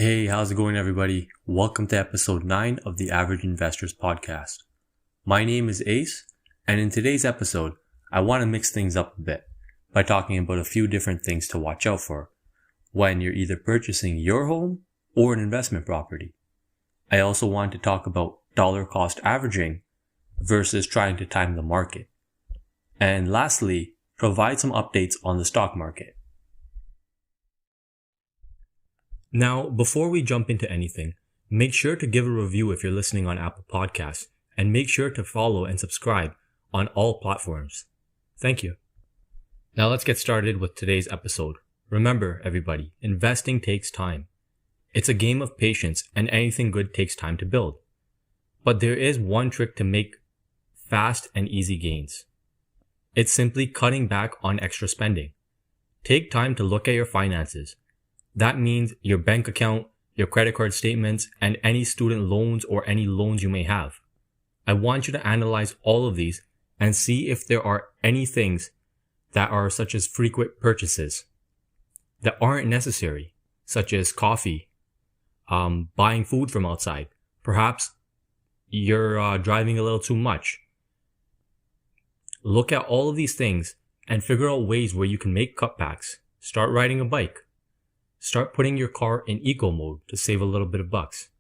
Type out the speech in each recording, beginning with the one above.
Hey, how's it going, everybody? Welcome to episode 9 of the Average Investors Podcast. My name is Ace, and in today's episode, I want to mix things up a bit by talking about a few different things to watch out for when you're either purchasing your home or an investment property. I also want to talk about dollar cost averaging versus trying to time the market. And lastly, provide some updates on the stock market. Now, before we jump into anything, make sure to give a review if you're listening on Apple Podcasts, and make sure to follow and subscribe on all platforms. Thank you. Now let's get started with today's episode. Remember, everybody, investing takes time. It's a game of patience, and anything good takes time to build. But there is one trick to make fast and easy gains. It's simply cutting back on extra spending. Take time to look at your finances. That means your bank account, your credit card statements, and any student loans or any loans you may have. I want you to analyze all of these and see if there are any things that are such as frequent purchases that aren't necessary, such as coffee, buying food from outside. Perhaps you're driving a little too much. Look at all of these things and figure out ways where you can make cutbacks. Start riding a bike. Start putting your car in eco mode to save a little bit of bucks.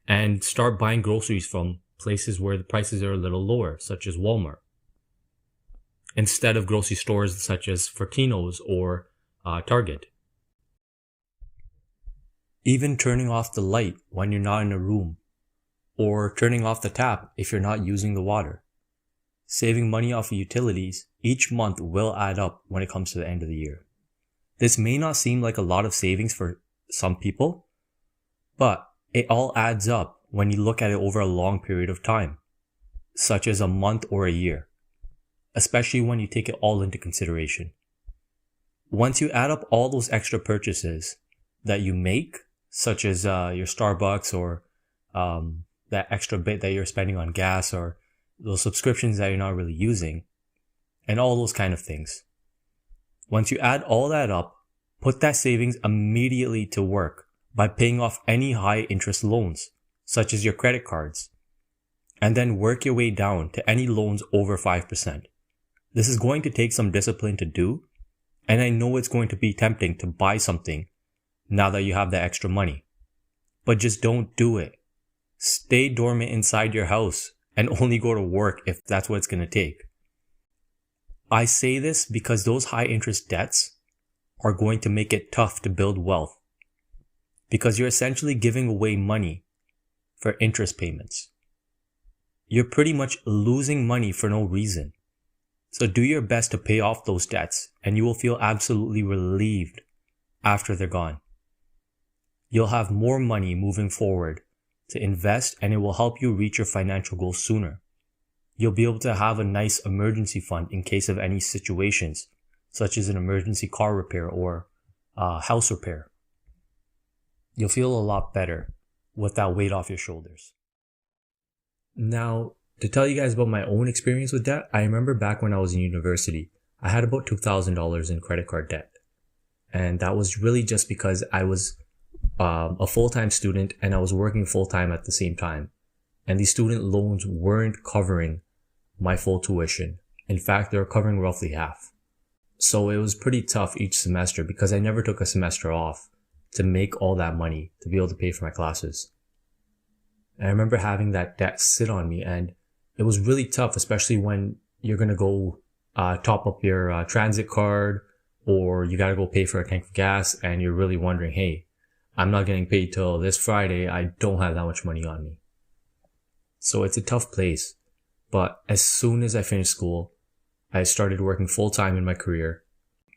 And start buying groceries from places where the prices are a little lower, such as Walmart, instead of grocery stores such as Fortino's or Target. Even turning off the light when you're not in a room, or turning off the tap if you're not using the water. Saving money off of utilities each month will add up when it comes to the end of the year. This may not seem like a lot of savings for some people, but it all adds up when you look at it over a long period of time, such as a month or a year, especially when you take it all into consideration. Once you add up all those extra purchases that you make, such as your Starbucks or that extra bit that you're spending on gas or those subscriptions that you're not really using, and all those kind of things. Once you add all that up, put that savings immediately to work by paying off any high interest loans, such as your credit cards, and then work your way down to any loans over 5%. This is going to take some discipline to do, and I know it's going to be tempting to buy something now that you have that extra money. But just don't do it. Stay dormant inside your house and only go to work if that's what it's going to take. I say this because those high interest debts are going to make it tough to build wealth, because you're essentially giving away money for interest payments. You're pretty much losing money for no reason. So do your best to pay off those debts, and you will feel absolutely relieved after they're gone. You'll have more money moving forward to invest, and it will help you reach your financial goals sooner. You'll be able to have a nice emergency fund in case of any situations, such as an emergency car repair or house repair. You'll feel a lot better with that weight off your shoulders. Now, to tell you guys about my own experience with debt, I remember back when I was in university, I had about $2,000 in credit card debt. And that was really just because I was a full-time student and I was working full-time at the same time. And these student loans weren't covering my full tuition. In fact, they were covering roughly half. So it was pretty tough each semester because I never took a semester off to make all that money to be able to pay for my classes. And I remember having that debt sit on me, and it was really tough, especially when you're going to go top up your transit card, or you got to go pay for a tank of gas, and you're really wondering, hey, I'm not getting paid till this Friday. I don't have that much money on me. So it's a tough place. But as soon as I finished school, I started working full-time in my career,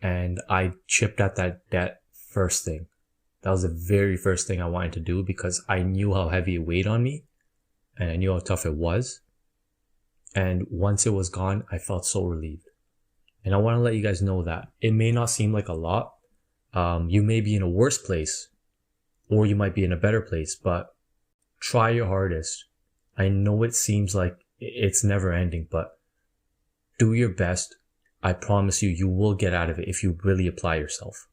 and I chipped at that debt first thing. That was the very first thing I wanted to do because I knew how heavy it weighed on me, and I knew how tough it was. And once it was gone, I felt so relieved. And I want to let you guys know that it may not seem like a lot. You may be in a worse place, or you might be in a better place, but try your hardest. I know it seems like it's never ending, but do your best. I promise you, you will get out of it if you really apply yourself.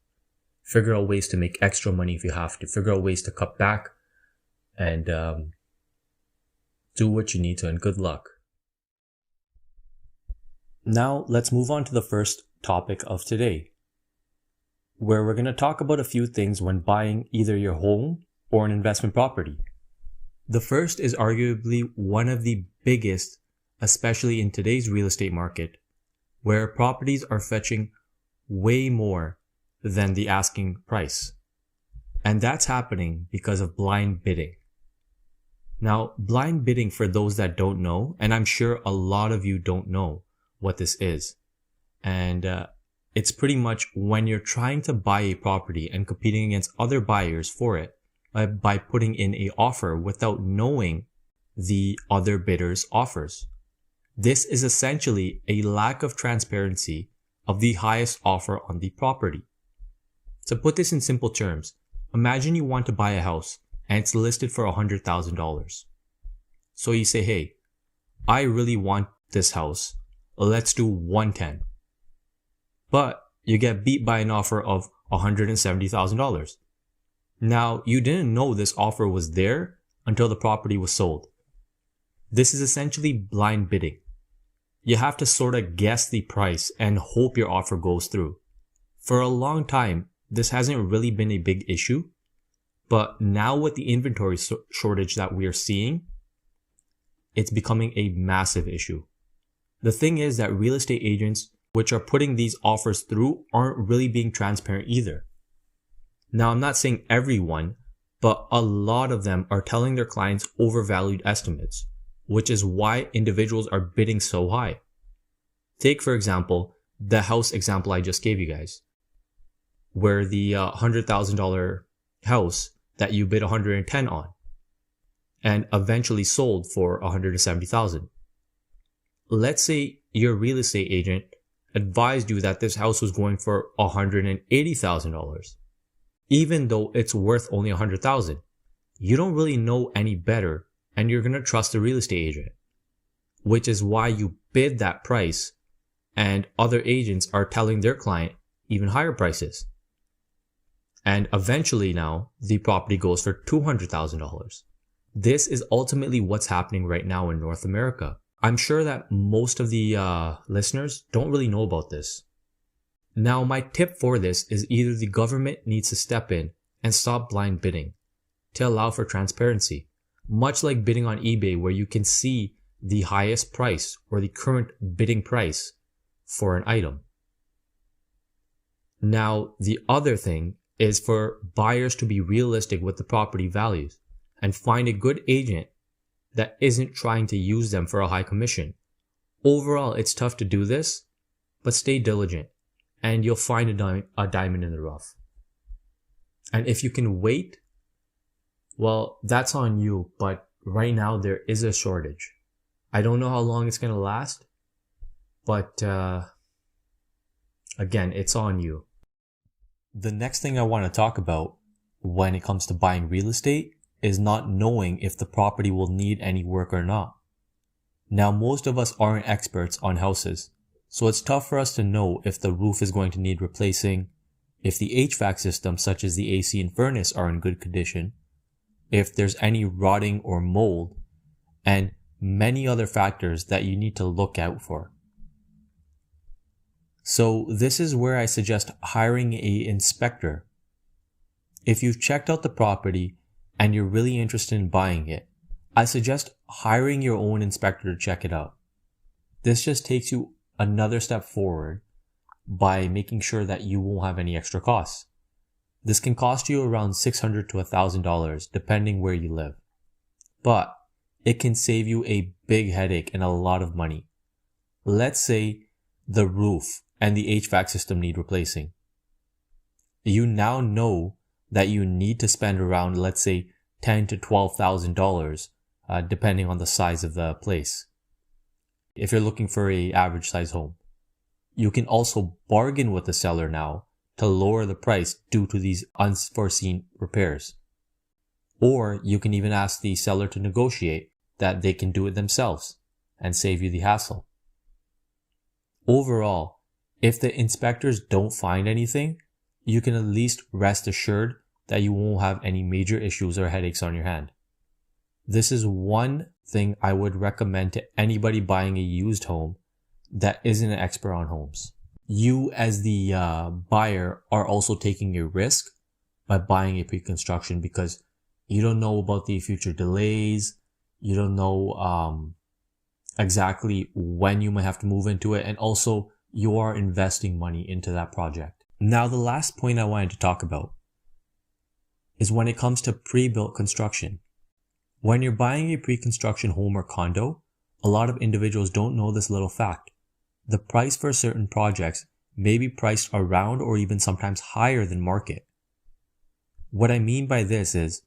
Figure out ways to make extra money if you have to. Figure out ways to cut back and do what you need to, and good luck. Now, let's move on to the first topic of today, where we're going to talk about a few things when buying either your home or an investment property. The first is arguably one of the biggest, especially in today's real estate market, where properties are fetching way more than the asking price. And that's happening because of blind bidding. Now, blind bidding, for those that don't know, and I'm sure a lot of you don't know what this is, and it's pretty much when you're trying to buy a property and competing against other buyers for it by putting in an offer without knowing the other bidders' offers. This is essentially a lack of transparency of the highest offer on the property. To put this in simple terms, imagine you want to buy a house and it's listed for $100,000. So you say, hey, I really want this house. Let's do 110. But you get beat by an offer of $170,000. Now, you didn't know this offer was there until the property was sold. This is essentially blind bidding. You have to sort of guess the price and hope your offer goes through. For a long time, this hasn't really been a big issue, but now with the inventory shortage that we are seeing, it's becoming a massive issue. The thing is that real estate agents, which are putting these offers through, aren't really being transparent either. Now, I'm not saying everyone, but a lot of them are telling their clients overvalued estimates, which is why individuals are bidding so high. Take, for example, the house example I just gave you guys, where the $100,000 house that you bid $110 on and eventually sold for $170,000. Let's say your real estate agent advised you that this house was going for $180,000. Even though it's worth only $100,000, you don't really know any better, and you're going to trust the real estate agent, which is why you bid that price, and other agents are telling their client even higher prices. And eventually now, the property goes for $200,000. This is ultimately what's happening right now in North America. I'm sure that most of the listeners don't really know about this. Now, my tip for this is either the government needs to step in and stop blind bidding to allow for transparency, much like bidding on eBay, where you can see the highest price or the current bidding price for an item. Now, the other thing is for buyers to be realistic with the property values and find a good agent that isn't trying to use them for a high commission. Overall, it's tough to do this, but stay diligent and you'll find a diamond in the rough. And if you can wait, well, that's on you, but right now there is a shortage. I don't know how long it's going to last, but again, it's on you. The next thing I want to talk about when it comes to buying real estate is not knowing if the property will need any work or not. Now, most of us aren't experts on houses, so it's tough for us to know if the roof is going to need replacing, if the HVAC system such as the AC and furnace are in good condition, if there's any rotting or mold, and many other factors that you need to look out for. So this is where I suggest hiring an inspector. If you've checked out the property and you're really interested in buying it, I suggest hiring your own inspector to check it out. This just takes you another step forward by making sure that you won't have any extra costs. This can cost you around $600 to $1,000 depending where you live. But it can save you a big headache and a lot of money. Let's say the roof and the HVAC system need replacing. You now know that you need to spend around, let's say, $10,000 to $12,000 depending on the size of the place. If you're looking for an average size home, you can also bargain with the seller now to lower the price due to these unforeseen repairs. Or you can even ask the seller to negotiate that they can do it themselves and save you the hassle. Overall, if the inspectors don't find anything, you can at least rest assured that you won't have any major issues or headaches on your hand. This is one thing I would recommend to anybody buying a used home that isn't an expert on homes. You as the buyer are also taking a risk by buying a pre-construction because you don't know about the future delays. You don't know exactly when you might have to move into it. And also you are investing money into that project. Now, the last point I wanted to talk about is when it comes to pre-built construction. When you're buying a pre-construction home or condo, a lot of individuals don't know this little fact. The price for certain projects may be priced around or even sometimes higher than market. What I mean by this is,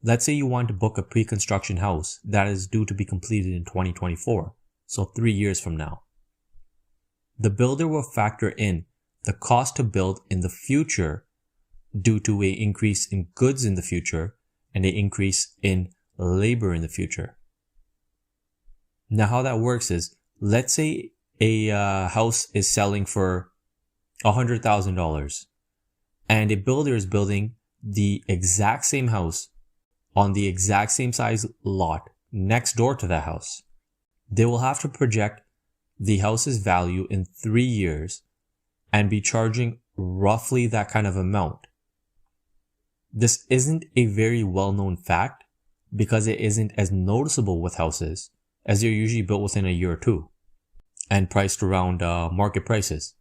let's say you want to book a pre-construction house that is due to be completed in 2024, so 3 years from now. The builder will factor in the cost to build in the future due to an increase in goods in the future and an increase in labor in the future. Now, how that works is, let's say a house is selling for $100,000 and a builder is building the exact same house on the exact same size lot next door to that house. They will have to project the house's value in 3 years and be charging roughly that kind of amount. This isn't a very well-known fact because it isn't as noticeable with houses, as they're usually built within a year or two and priced around market prices.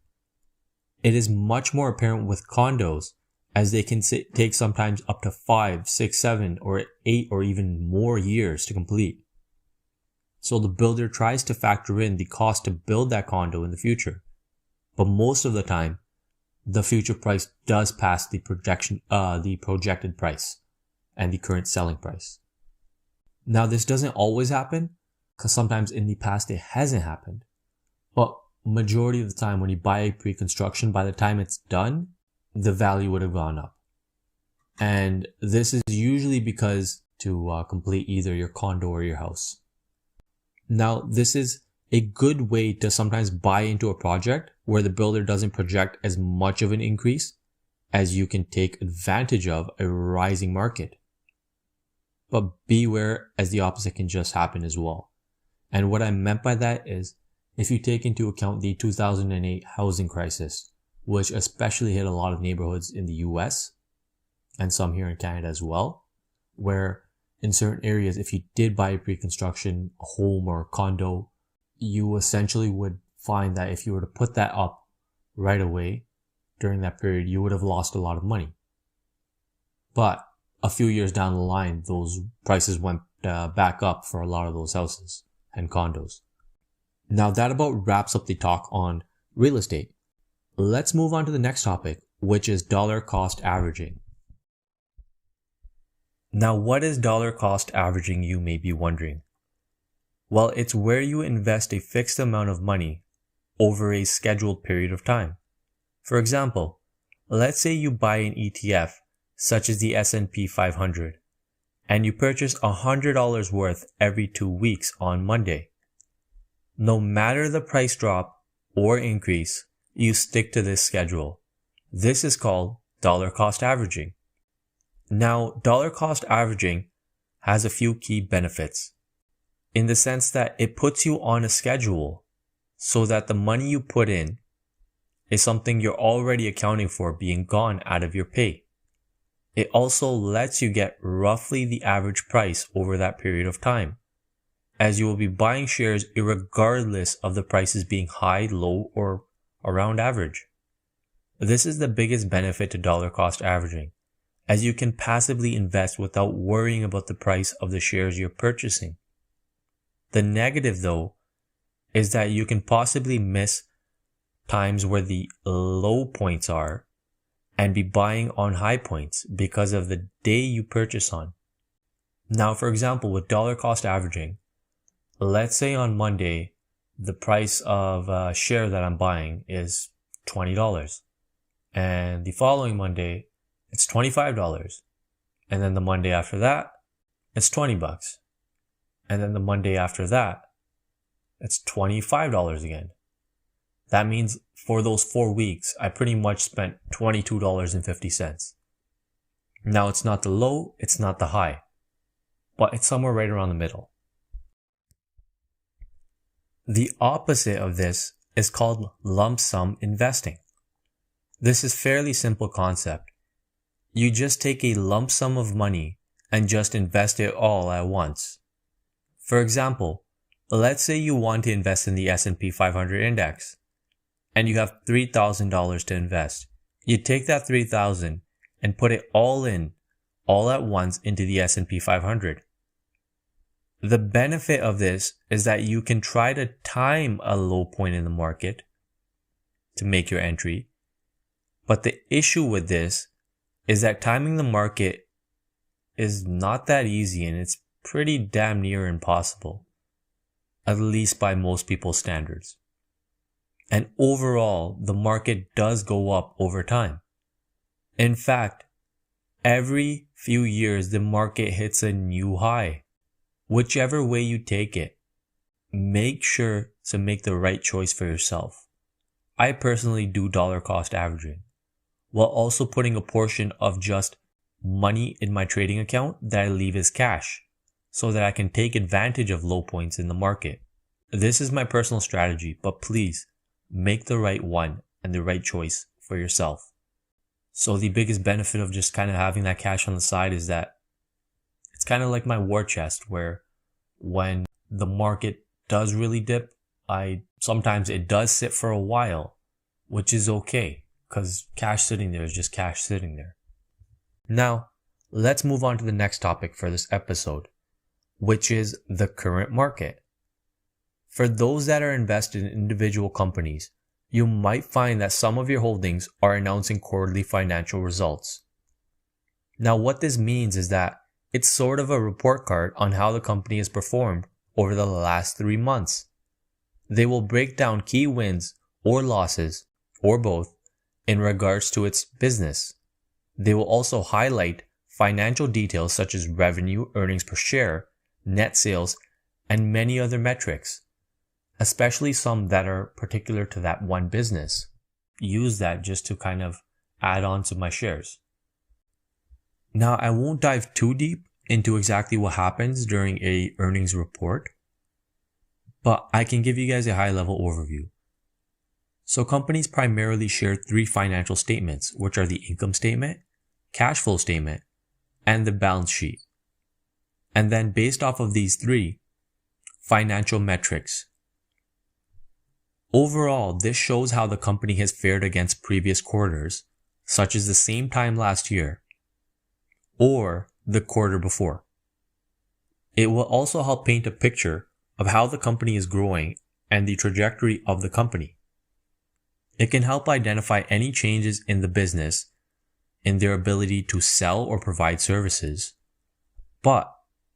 It is much more apparent with condos, as they can take sometimes up to 5, 6, 7, or 8 or even more years to complete. So the builder tries to factor in the cost to build that condo in the future. But most of the time, the future price does pass the projected price and the current selling price. Now, this doesn't always happen, because sometimes in the past it hasn't happened. But majority of the time when you buy a pre-construction, by the time it's done, the value would have gone up. And this is usually because to complete either your condo or your house. Now, this is a good way to sometimes buy into a project where the builder doesn't project as much of an increase as you can take advantage of a rising market. But beware, as the opposite can just happen as well. And what I meant by that is, if you take into account the 2008 housing crisis, which especially hit a lot of neighborhoods in the US and some here in Canada as well, where in certain areas, if you did buy a pre-construction home or condo, you essentially would find that if you were to put that up right away during that period, you would have lost a lot of money. But a few years down the line, those prices went back up for a lot of those houses and condos. Now, that about wraps up the talk on real estate. Let's move on to the next topic, which is dollar cost averaging. Now, what is dollar cost averaging, you may be wondering? Well, it's where you invest a fixed amount of money over a scheduled period of time. For example, let's say you buy an ETF, such as the S&P 500, and you purchase $100 worth every 2 weeks on Monday. No matter the price drop or increase, you stick to this schedule. This is called dollar cost averaging. Now, dollar cost averaging has a few key benefits, in the sense that it puts you on a schedule so that the money you put in is something you're already accounting for being gone out of your pay. It also lets you get roughly the average price over that period of time, as you will be buying shares irregardless of the prices being high, low, or around average. This is the biggest benefit to dollar cost averaging, as you can passively invest without worrying about the price of the shares you're purchasing. The negative, though, is that you can possibly miss times where the low points are and be buying on high points because of the day you purchase on. Now, for example, with dollar cost averaging, let's say on Monday, the price of a share that I'm buying is $20. And the following Monday, it's $25. And then the Monday after that, it's $20. And then the Monday after that, it's $25 again. That means for those 4 weeks, I pretty much spent $22.50. Now it's not the low, it's not the high, but it's somewhere right around the middle. The opposite of this is called lump sum investing. This is a fairly simple concept. You just take a lump sum of money and just invest it all at once. For example, let's say you want to invest in the S&P 500 index and you have $3,000 to invest. You take that $3,000 and put it all at once into the S&P 500. The benefit of this is that you can try to time a low point in the market to make your entry. But the issue with this is that timing the market is not that easy, and it's pretty damn near impossible, at least by most people's standards. And overall, the market does go up over time. In fact, every few years, the market hits a new high. Whichever way you take it, make sure to make the right choice for yourself. I personally do dollar cost averaging, while also putting a portion of just money in my trading account that I leave as cash, so that I can take advantage of low points in the market. This is my personal strategy, but please make the right one and the right choice for yourself. So the biggest benefit of just kind of having that cash on the side is that it's kind of like my war chest, where when the market does really dip, sometimes it does sit for a while, which is okay, because cash sitting there is just cash sitting there. Now, let's move on to the next topic for this episode, which is the current market. For those that are invested in individual companies, you might find that some of your holdings are announcing quarterly financial results. Now, what this means is that it's sort of a report card on how the company has performed over the last 3 months. They will break down key wins or losses, or both, in regards to its business. They will also highlight financial details such as revenue, earnings per share, net sales, and many other metrics, especially some that are particular to that one business. Use that just to kind of add on to my shares. Now, I won't dive too deep into exactly what happens during a earnings report, but I can give you guys a high-level overview. So companies primarily share 3 financial statements, which are the income statement, cash flow statement, and the balance sheet. And then based off of these 3, financial metrics. Overall, this shows how the company has fared against previous quarters, such as the same time last year, or the quarter before. It will also help paint a picture of how the company is growing and the trajectory of the company. It can help identify any changes in the business in their ability to sell or provide services, but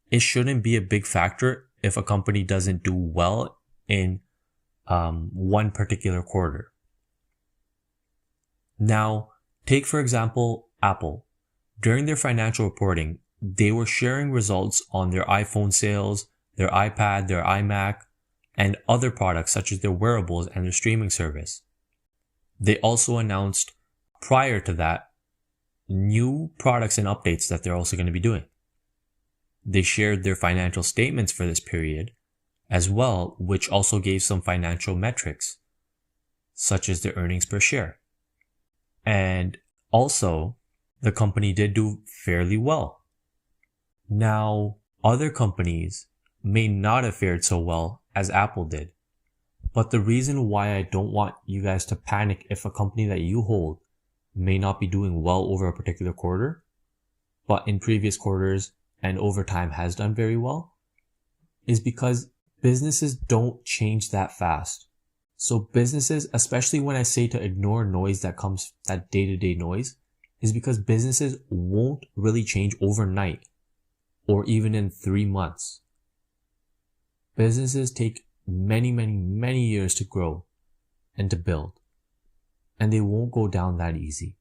it shouldn't be a big factor if a company doesn't do well in one particular quarter. Now, take for example Apple. During their financial reporting, they were sharing results on their iPhone sales, their iPad, their iMac, and other products such as their wearables and their streaming service. They also announced prior to that new products and updates that they're also going to be doing. They shared their financial statements for this period as well, which also gave some financial metrics, such as the earnings per share. And also, the company did do fairly well. Now, other companies may not have fared so well as Apple did. But the reason why I don't want you guys to panic if a company that you hold may not be doing well over a particular quarter, but in previous quarters and over time has done very well, is because businesses don't change that fast. So businesses, especially when I say to ignore noise that day-to-day noise, is because businesses won't really change overnight or even in 3 months. Businesses take many years to grow and to build, and they won't go down that easy.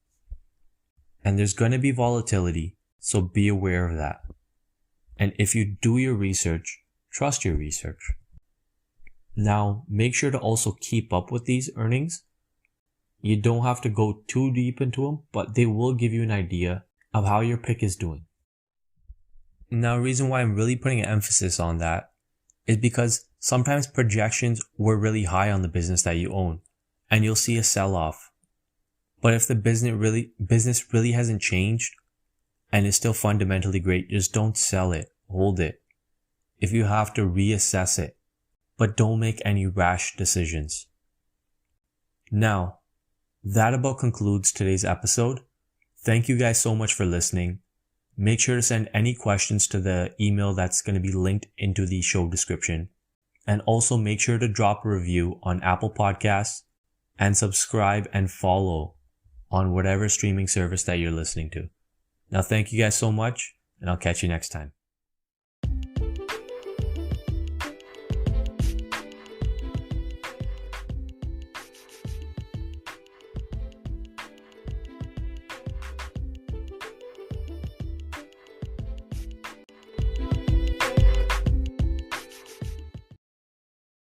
And there's going to be volatility, so be aware of that. And if you do your research, trust your research. Now, make sure to also keep up with these earnings. You don't have to go too deep into them, but they will give you an idea of how your pick is doing. Now, the reason why I'm really putting an emphasis on that is because sometimes projections were really high on the business that you own, and you'll see a sell-off. But if the business really hasn't changed and is still fundamentally great, just don't sell it. Hold it. If you have to, reassess it, but don't make any rash decisions. Now, that about concludes today's episode. Thank you guys so much for listening. Make sure to send any questions to the email that's going to be linked into the show description. And also make sure to drop a review on Apple Podcasts and subscribe and follow on whatever streaming service that you're listening to. Now, thank you guys so much, and I'll catch you next time.